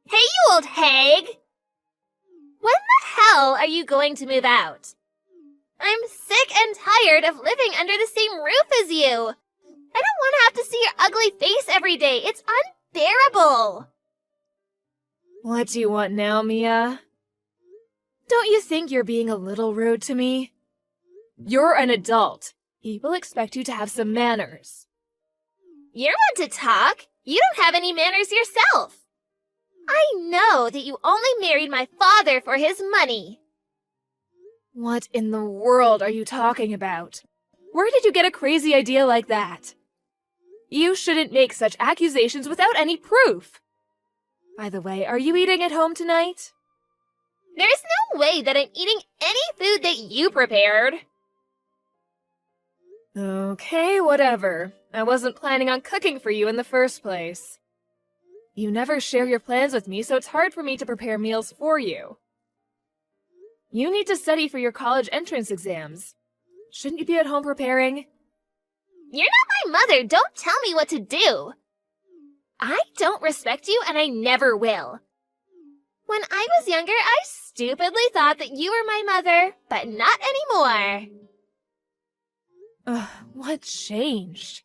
Hey, you old hag! When the hell are you going to move out? I'm sick and tired of living under the same roof as you. I don't want to have to see your ugly face every day. It's unbearable. What do you want now, Mia? Don't you think you're being a little rude to me? You're an adult. People expect you to have some manners. You're one to talk. You don't have any manners yourself. I know that you only married my father for his money. What in the world are you talking about? Where did you get a crazy idea like that? You shouldn't make such accusations without any proof. By the way, are you eating at home tonight? There's no way that I'm eating any food that you prepared. Okay, whatever. I wasn't planning on cooking for you in the first place. You never share your plans with me, so it's hard for me to prepare meals for you. You need to study for your college entrance exams. Shouldn't you be at home preparing? You're not my mother. Don't tell me what to do. I don't respect you, and I never will. When I was younger, I stupidly thought that you were my mother, but not anymore. What changed?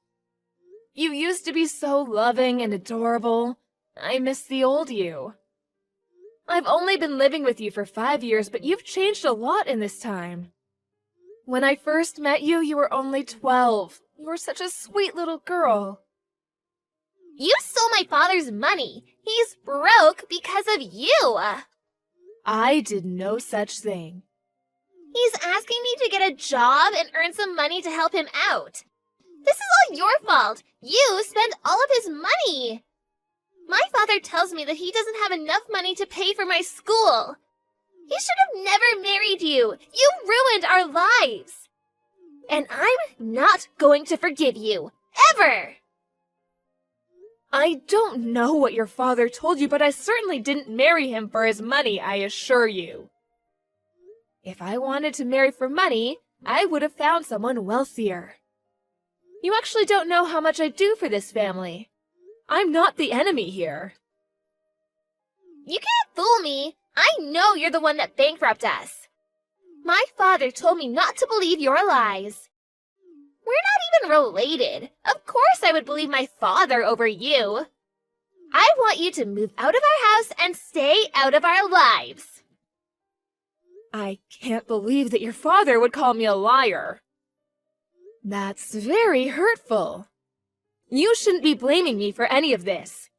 You used to be so loving and adorable. I miss the old you. I've only been living with you for 5 years, but you've changed a lot in this time. When I first met you, you were only 12. You were such a sweet little girl. You stole my father's money. He's broke because of you. I did no such thing. He's asking me to get a job and earn some money to help him out. This is all your fault. You spend all of his money. My father tells me that he doesn't have enough money to pay for my school. He should have never married you. You ruined our lives. And I'm not going to forgive you. Ever! I don't know what your father told you, but I certainly didn't marry him for his money, I assure you. If I wanted to marry for money, I would have found someone wealthier. You actually don't know how much I do for this family. I'm not the enemy here. You can't fool me. I know you're the one that bankrupted us. My father told me not to believe your lies. We're not even related. Of course I would believe my father over you. I want you to move out of our house and stay out of our lives. I can't believe that your father would call me a liar. That's very hurtful. You shouldn't be blaming me for any of this.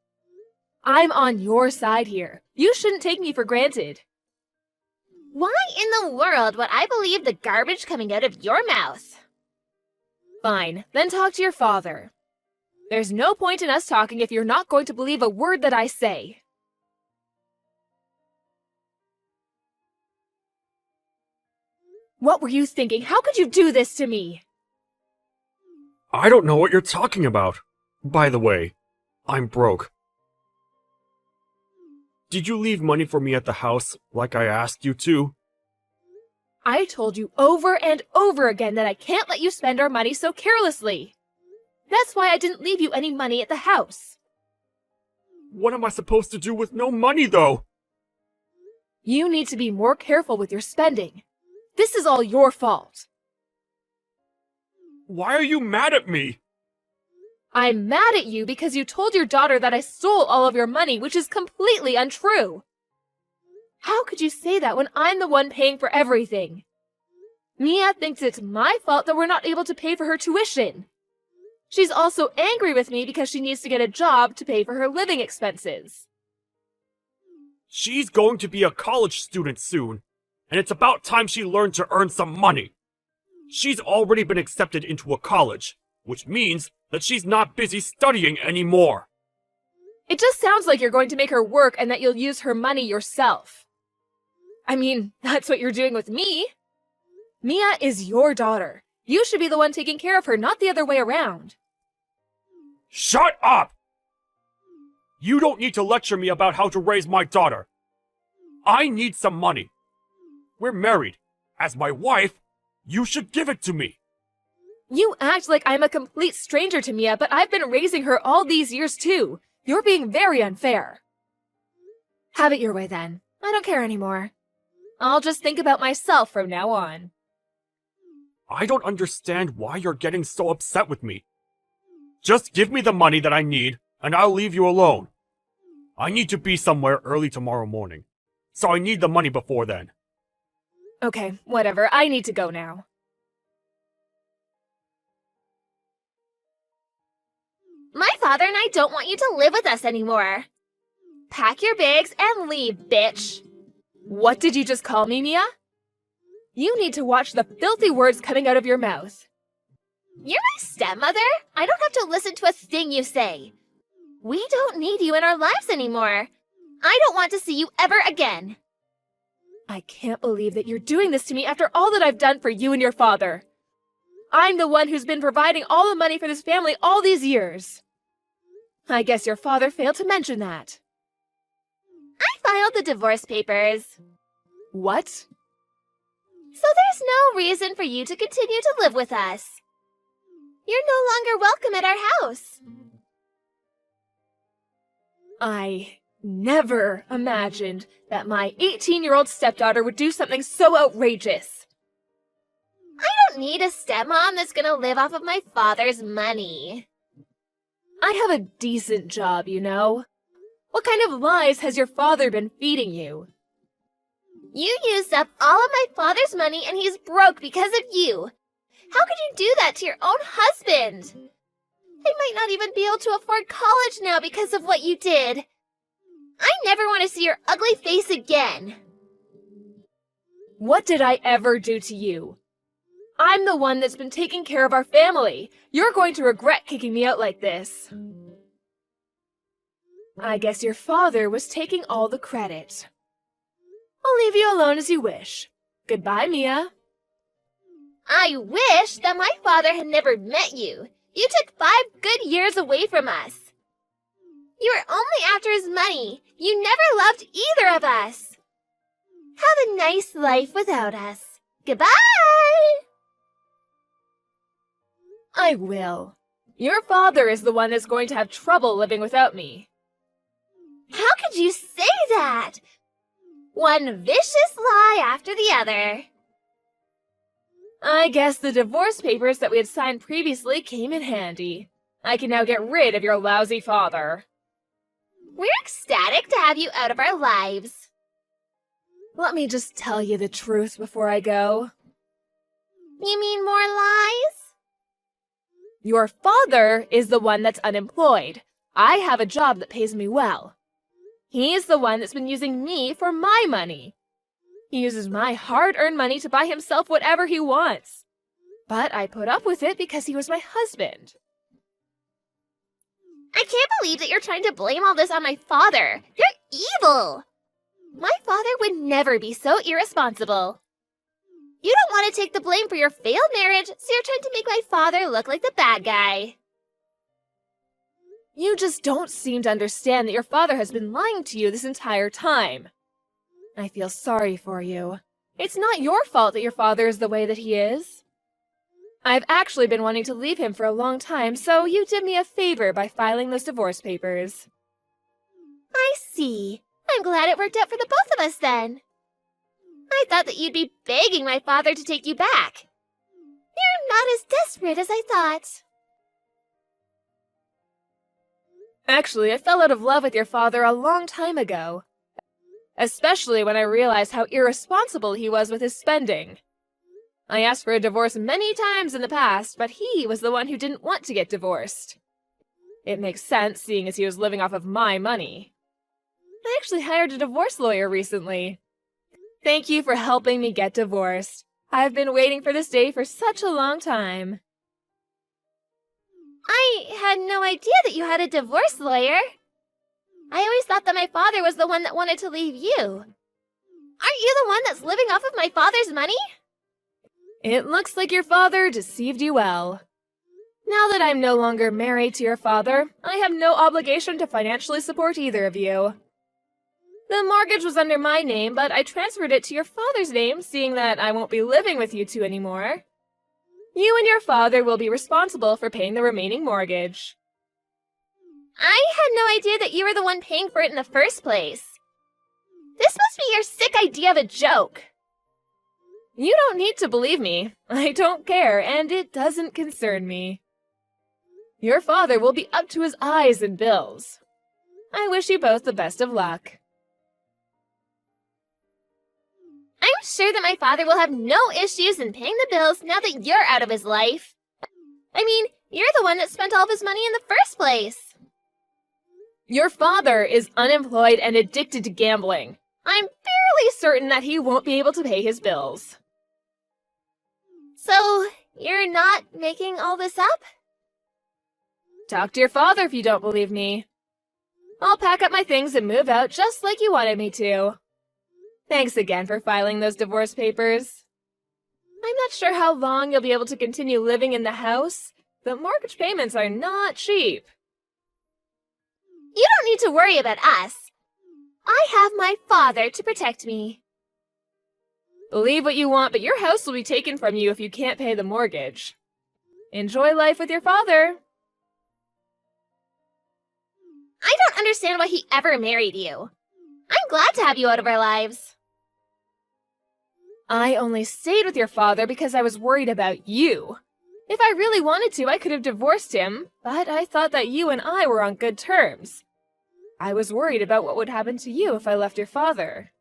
I'm on your side here. You shouldn't take me for granted. Why in the world would I believe the garbage coming out of your mouth? Fine, then talk to your father. There's no point in us talking if you're not going to believe a word that I say. What were you thinking? How could you do this to me? I don't know what you're talking about. By the way, I'm broke. Did you leave money for me at the house like I asked you to? I told you over and over again that I can't let you spend our money so carelessly. That's why I didn't leave you any money at the house. What am I supposed to do with no money, though? You need to be more careful with your spending. This is all your fault. Why are you mad at me? I'm mad at you because you told your daughter that I stole all of your money, which is completely untrue. How could you say that when I'm the one paying for everything? Mia thinks it's my fault that we're not able to pay for her tuition. She's also angry with me because she needs to get a job to pay for her living expenses. She's going to be a college student soon, and it's about time she learned to earn some money. She's already been accepted into a college, which means that she's not busy studying anymore. It just sounds like you're going to make her work and that you'll use her money yourself. I mean, that's what you're doing with me. Mia is your daughter. You should be the one taking care of her, not the other way around. Shut up! You don't need to lecture me about how to raise my daughter. I need some money. We're married. As my wife, you should give it to me. You act like I'm a complete stranger to Mia, but I've been raising her all these years too. You're being very unfair. Have it your way then. I don't care anymore. I'll just think about myself from now on. I don't understand why you're getting so upset with me. Just give me the money that I need, and I'll leave you alone. I need to be somewhere early tomorrow morning, so I need the money before then. Okay, whatever. I need to go now. My father and I don't want you to live with us anymore. Pack your bags and leave, bitch. What did you just call me, Mia? You need to watch the filthy words coming out of your mouth. You're my stepmother. I don't have to listen to a thing you say. We don't need you in our lives anymore. I don't want to see you ever again. I can't believe that you're doing this to me after all that I've done for you and your father. I'm the one who's been providing all the money for this family all these years. I guess your father failed to mention that. I filed the divorce papers. What? So there's no reason for you to continue to live with us. You're no longer welcome at our house. I never imagined that my 18-year-old stepdaughter would do something so outrageous. I don't need a stepmom that's gonna live off of my father's money. I have a decent job, you know. What kind of lies has your father been feeding you? You used up all of my father's money and he's broke because of you. How could you do that to your own husband? I might not even be able to afford college now because of what you did. I never want to see your ugly face again. What did I ever do to you? I'm the one that's been taking care of our family. You're going to regret kicking me out like this. I guess your father was taking all the credit. I'll leave you alone as you wish. Goodbye, Mia. I wish that my father had never met you. You took 5 good years away from us. You were only after his money. You never loved either of us. Have a nice life without us. Goodbye! I will. Your father is the one that's going to have trouble living without me. How could you say that? One vicious lie after the other. I guess the divorce papers that we had signed previously came in handy. I can now get rid of your lousy father. We're ecstatic to have you out of our lives. Let me just tell you the truth before I go. You mean more lies? Your father is the one that's unemployed. I have a job that pays me well. He's the one that's been using me for my money. He uses my hard-earned money to buy himself whatever he wants. But I put up with it because he was my husband. I can't believe that you're trying to blame all this on my father. You're evil. My father would never be so irresponsible. You don't want to take the blame for your failed marriage, so you're trying to make my father look like the bad guy. You just don't seem to understand that your father has been lying to you this entire time. I feel sorry for you. It's not your fault that your father is the way that he is. I've actually been wanting to leave him for a long time, so you did me a favor by filing those divorce papers. I see. I'm glad it worked out for the both of us then. I thought that you'd be begging my father to take you back. You're not as desperate as I thought. Actually, I fell out of love with your father a long time ago. Especially when I realized how irresponsible he was with his spending. I asked for a divorce many times in the past, but he was the one who didn't want to get divorced. It makes sense, seeing as he was living off of my money. I actually hired a divorce lawyer recently. Thank you for helping me get divorced. I've been waiting for this day for such a long time. I had no idea that you had a divorce lawyer. I always thought that my father was the one that wanted to leave you. Aren't you the one that's living off of my father's money? It looks like your father deceived you well. Now that I'm no longer married to your father, I have no obligation to financially support either of you. The mortgage was under my name, but I transferred it to your father's name, seeing that I won't be living with you two anymore. You and your father will be responsible for paying the remaining mortgage. I had no idea that you were the one paying for it in the first place. This must be your sick idea of a joke. You don't need to believe me. I don't care, and it doesn't concern me. Your father will be up to his eyes in bills. I wish you both the best of luck. I'm sure that my father will have no issues in paying the bills now that you're out of his life. I mean, you're the one that spent all of his money in the first place. Your father is unemployed and addicted to gambling. I'm fairly certain that he won't be able to pay his bills. So, you're not making all this up? Talk to your father if you don't believe me. I'll pack up my things and move out just like you wanted me to. Thanks again for filing those divorce papers. I'm not sure how long you'll be able to continue living in the house. The mortgage payments are not cheap. You don't need to worry about us. I have my father to protect me. Believe what you want, but your house will be taken from you if you can't pay the mortgage. Enjoy life with your father. I don't understand why he ever married you. I'm glad to have you out of our lives. I only stayed with your father because I was worried about you. If I really wanted to, I could have divorced him, but I thought that you and I were on good terms. I was worried about what would happen to you if I left your father.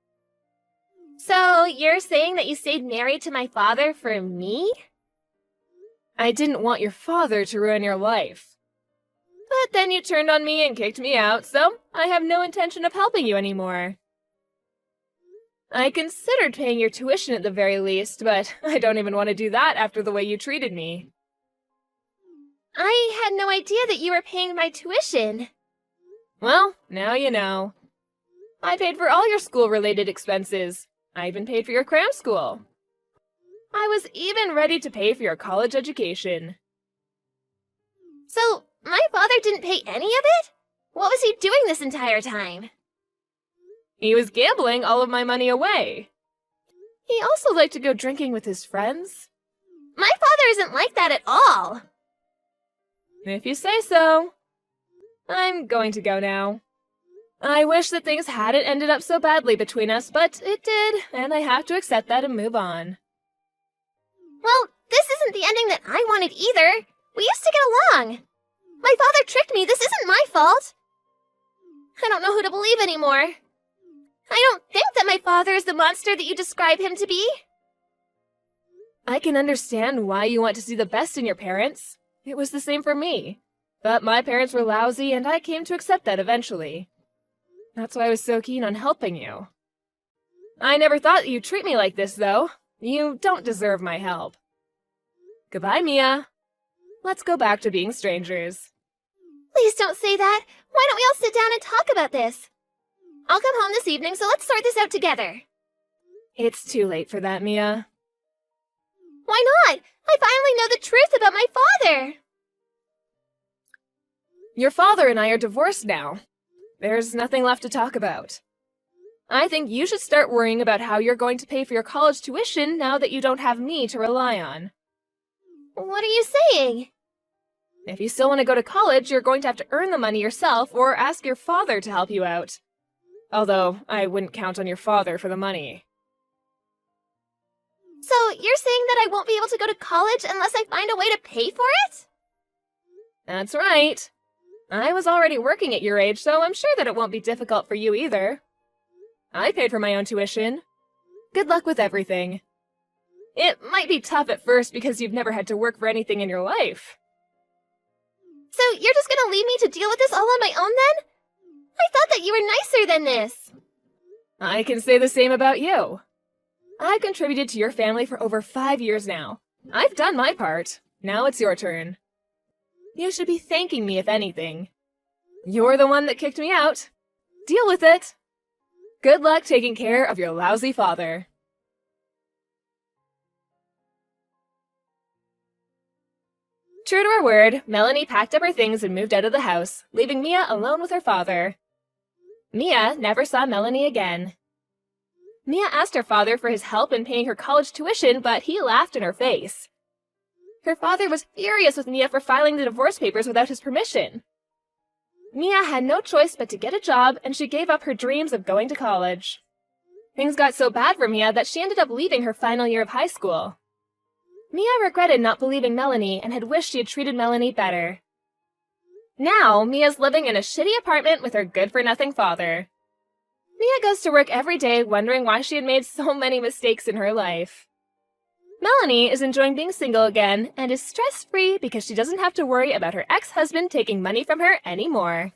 So, you're saying that you stayed married to my father for me? I didn't want your father to ruin your life. But then you turned on me and kicked me out, so I have no intention of helping you anymore. I considered paying your tuition at the very least, but I don't even want to do that after the way you treated me. I had no idea that you were paying my tuition. Well, now you know. I paid for all your school-related expenses. I even paid for your cram school. I was even ready to pay for your college education. So, my father didn't pay any of it? What was he doing this entire time? He was gambling all of my money away. He also liked to go drinking with his friends. My father isn't like that at all. If you say so. I'm going to go now. I wish that things hadn't ended up so badly between us, but it did, and I have to accept that and move on. Well, this isn't the ending that I wanted either. We used to get along. My father tricked me. This isn't my fault. I don't know who to believe anymore. I don't think that my father is the monster that you describe him to be. I can understand why you want to see the best in your parents. It was the same for me. But my parents were lousy, and I came to accept that eventually. That's why I was so keen on helping you. I never thought that you'd treat me like this, though. You don't deserve my help. Goodbye, Mia. Let's go back to being strangers. Please don't say that. Why don't we all sit down and talk about this? I'll come home this evening, so let's sort this out together. It's too late for that, Mia. Why not? I finally know the truth about my father. Your father and I are divorced now. There's nothing left to talk about. I think you should start worrying about how you're going to pay for your college tuition now that you don't have me to rely on. What are you saying? If you still want to go to college, you're going to have to earn the money yourself or ask your father to help you out. Although, I wouldn't count on your father for the money. So, you're saying that I won't be able to go to college unless I find a way to pay for it? That's right. I was already working at your age, so I'm sure that it won't be difficult for you either. I paid for my own tuition. Good luck with everything. It might be tough at first because you've never had to work for anything in your life. So you're just gonna leave me to deal with this all on my own then? I thought that you were nicer than this. I can say the same about you. I've contributed to your family for over 5 years now. I've done my part. Now it's your turn. You should be thanking me if anything. You're the one that kicked me out. Deal with it. Good luck taking care of your lousy father. True to her word, Melanie packed up her things and moved out of the house, leaving Mia alone with her father. Mia never saw Melanie again. Mia asked her father for his help in paying her college tuition, but he laughed in her face. Her father was furious with Mia for filing the divorce papers without his permission. Mia had no choice but to get a job, and she gave up her dreams of going to college. Things got so bad for Mia that she ended up leaving her final year of high school. Mia regretted not believing Melanie and had wished she had treated Melanie better. Now, Mia's living in a shitty apartment with her good-for-nothing father. Mia goes to work every day wondering why she had made so many mistakes in her life. Melanie is enjoying being single again and is stress-free because she doesn't have to worry about her ex-husband taking money from her anymore.